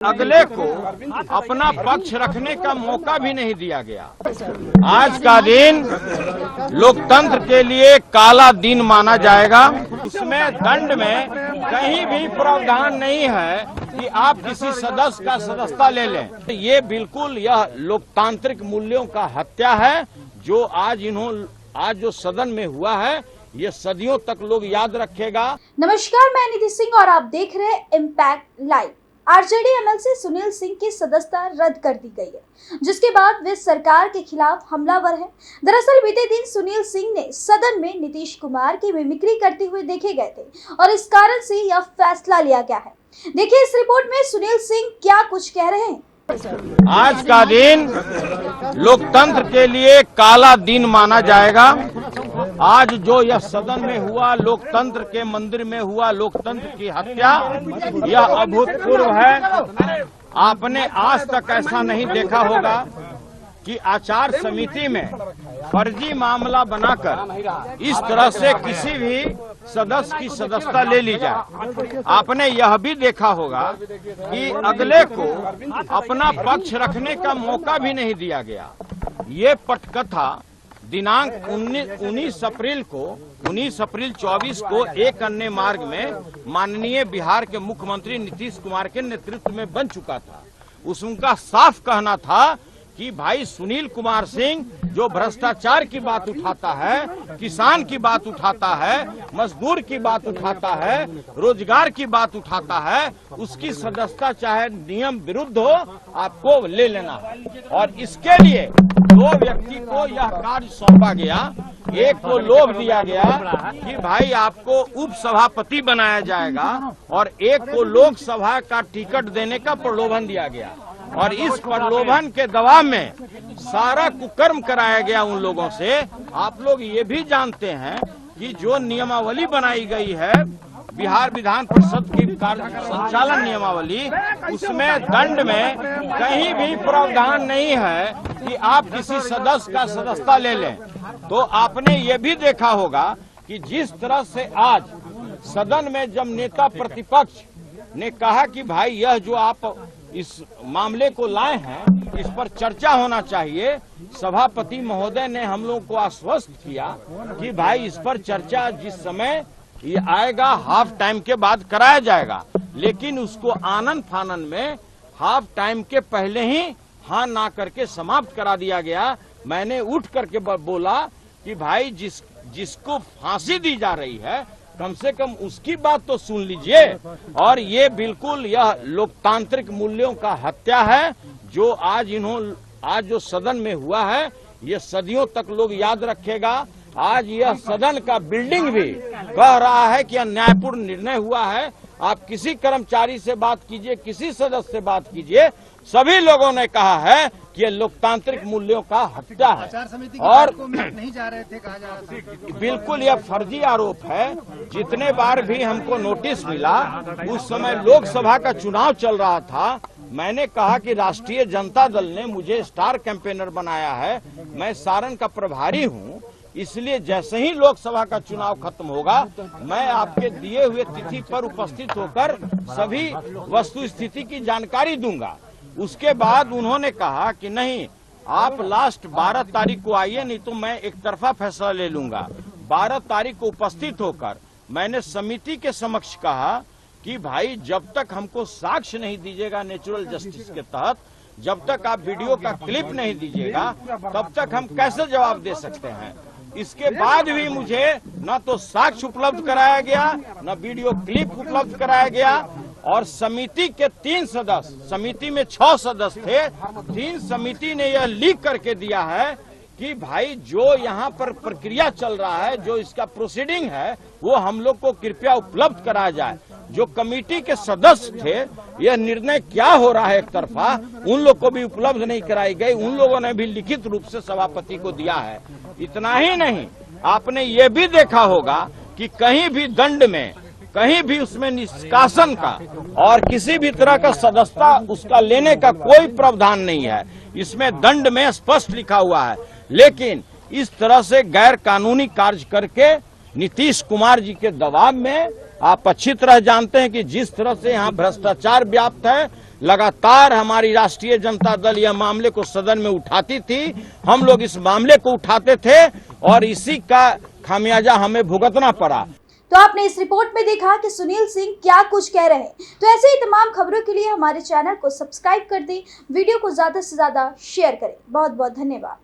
अगले को अपना पक्ष रखने का मौका भी नहीं दिया गया। आज का दिन लोकतंत्र के लिए काला दिन माना जाएगा। उसमें दंड में कहीं भी प्रावधान नहीं है कि आप किसी सदस्य का सदस्यता ले लें। ये बिल्कुल यह लोकतांत्रिक मूल्यों का हत्या है जो आज जो सदन में हुआ है ये सदियों तक लोग याद रखेगा। नमस्कार, मैं निधि सिंह और आप देख रहे हैं impact live. RJD MLC Sunil Singh की सदस्यता रद्द कर दी गई है, जिसके बाद वे सरकार के खिलाफ हमलावर हैं। दरअसल बीते दिन सुनील सिंह ने सदन में नीतीश कुमार की मिमिक्री करते हुए देखे गए थे और इस कारण से यह फैसला लिया गया है। देखिए इस रिपोर्ट में सुनील सिंह क्या कुछ कह रहे हैं। आज का दिन लोकतंत्र के लिए काला दिन माना जाएगा। आज जो यह सदन में हुआ, लोकतंत्र के मंदिर में हुआ लोकतंत्र की हत्या, यह अभूतपूर्व है। आपने आज तक ऐसा नहीं देखा होगा कि आचार समिति में फर्जी मामला बनाकर इस तरह से किसी भी सदस्य की सदस्यता ले ली जाए। आपने यह भी देखा होगा कि अगले को अपना पक्ष रखने का मौका भी नहीं दिया गया। ये पटकथा दिनांक 19 अप्रैल 24 को एक अन्य मार्ग में माननीय बिहार के मुख्यमंत्री नीतीश कुमार के नेतृत्व में बन चुका था। उनका साफ कहना था कि भाई सुनील कुमार सिंह जो भ्रष्टाचार की बात उठाता है, किसान की बात उठाता है, मजदूर की बात उठाता है, रोजगार की बात उठाता है, उसकी सदस्यता चाहे नियम विरुद्ध हो आपको ले लेना है। और इसके लिए दो व्यक्ति को यह कार्य सौंपा गया। एक को लोभ दिया गया कि भाई आपको उप सभापति बनाया जाएगा और एक को लोकसभा का टिकट देने का प्रलोभन दिया गया। और इस प्रलोभन के दबाव में सारा कुकर्म कराया गया उन लोगों से। आप लोग ये भी जानते हैं कि जो नियमावली बनाई गई है बिहार विधान परिषद की कार्य संचालन नियमावली, उसमें दंड में कहीं भी प्रावधान नहीं है कि आप किसी सदस्य का सदस्यता ले लें। तो आपने ये भी देखा होगा कि जिस तरह से आज सदन में जब नेता प्रतिपक्ष ने कहा कि भाई यह जो आप इस मामले को लाए हैं इस पर चर्चा होना चाहिए, सभापति महोदय ने हम लोगों को आश्वस्त किया कि भाई इस पर चर्चा जिस समय ये आएगा हाफ टाइम के बाद कराया जाएगा। लेकिन उसको आनन फानन में हाफ टाइम के पहले ही हाँ ना करके समाप्त करा दिया गया। मैंने उठ करके बोला कि भाई जिसको फांसी दी जा रही है कम से कम उसकी बात तो सुन लीजिए। और ये बिल्कुल यह लोकतांत्रिक मूल्यों का हत्या है जो आज जो सदन में हुआ है ये सदियों तक लोग याद रखेगा। आज यह सदन का बिल्डिंग भी कह रहा है कि न्यायपूर्ण निर्णय हुआ है। आप किसी कर्मचारी से बात कीजिए, किसी सदस्य से बात कीजिए, सभी लोगों ने कहा है कि ये लोकतांत्रिक मूल्यों का हत्या है। और नहीं जा रहे थे, कहा जा रहा था। बिल्कुल यह फर्जी आरोप है। जितने बार भी हमको नोटिस मिला, उस समय लोकसभा का चुनाव चल रहा था, मैंने कहा कि राष्ट्रीय जनता दल ने मुझे स्टार कैंपेनर बनाया है, मैं सारण का प्रभारी हूँ, इसलिए जैसे ही लोकसभा का चुनाव खत्म होगा मैं आपके दिए हुए तिथि पर उपस्थित होकर सभी वस्तु स्थिति की जानकारी दूंगा। उसके बाद उन्होंने कहा कि नहीं, आप लास्ट 12 तारीख को आइए, नहीं तो मैं एक तरफा फैसला ले लूंगा। 12 तारीख को उपस्थित होकर मैंने समिति के समक्ष कहा कि भाई जब तक हमको साक्ष्य नहीं दीजिएगा नेचुरल जस्टिस के तहत, जब तक आप वीडियो का क्लिप नहीं दीजिएगा तब तक हम कैसे जवाब दे सकते हैं। इसके बाद भी मुझे न तो साक्ष्य उपलब्ध कराया गया, न वीडियो क्लिप उपलब्ध कराया गया। और समिति के 3 सदस्य, समिति में 6 सदस्य थे, 3 समिति ने यह लीक करके दिया है कि भाई जो यहाँ पर प्रक्रिया चल रहा है, जो इसका प्रोसीडिंग है, वो हम लोग को कृपया उपलब्ध कराया जाए। जो कमेटी के सदस्य थे, यह निर्णय क्या हो रहा है एक तरफा, उन लोग को भी उपलब्ध नहीं कराई गई। उन लोगों ने भी लिखित रूप से सभापति को दिया है। इतना ही नहीं, आपने ये भी देखा होगा कि कहीं भी दंड में, कहीं भी उसमें निष्कासन का और किसी भी तरह का सदस्यता उसका लेने का कोई प्रावधान नहीं है। इसमें दंड में स्पष्ट लिखा हुआ है। लेकिन इस तरह से गैर कानूनी कार्य करके नीतीश कुमार जी के दबाव में आप अच्छी तरह जानते हैं कि जिस तरह से यहाँ भ्रष्टाचार व्याप्त है, लगातार हमारी राष्ट्रीय जनता दल यह मामले को सदन में उठाती थी। हम लोग इस मामले को उठाते थे और इसी का खामियाजा हमें भुगतना पड़ा। तो आपने इस रिपोर्ट में देखा कि सुनील सिंह क्या कुछ कह रहे हैं। तो ऐसे ही तमाम खबरों के लिए हमारे चैनल को सब्सक्राइब कर दें, वीडियो को ज्यादा से ज्यादा शेयर करें। बहुत बहुत धन्यवाद।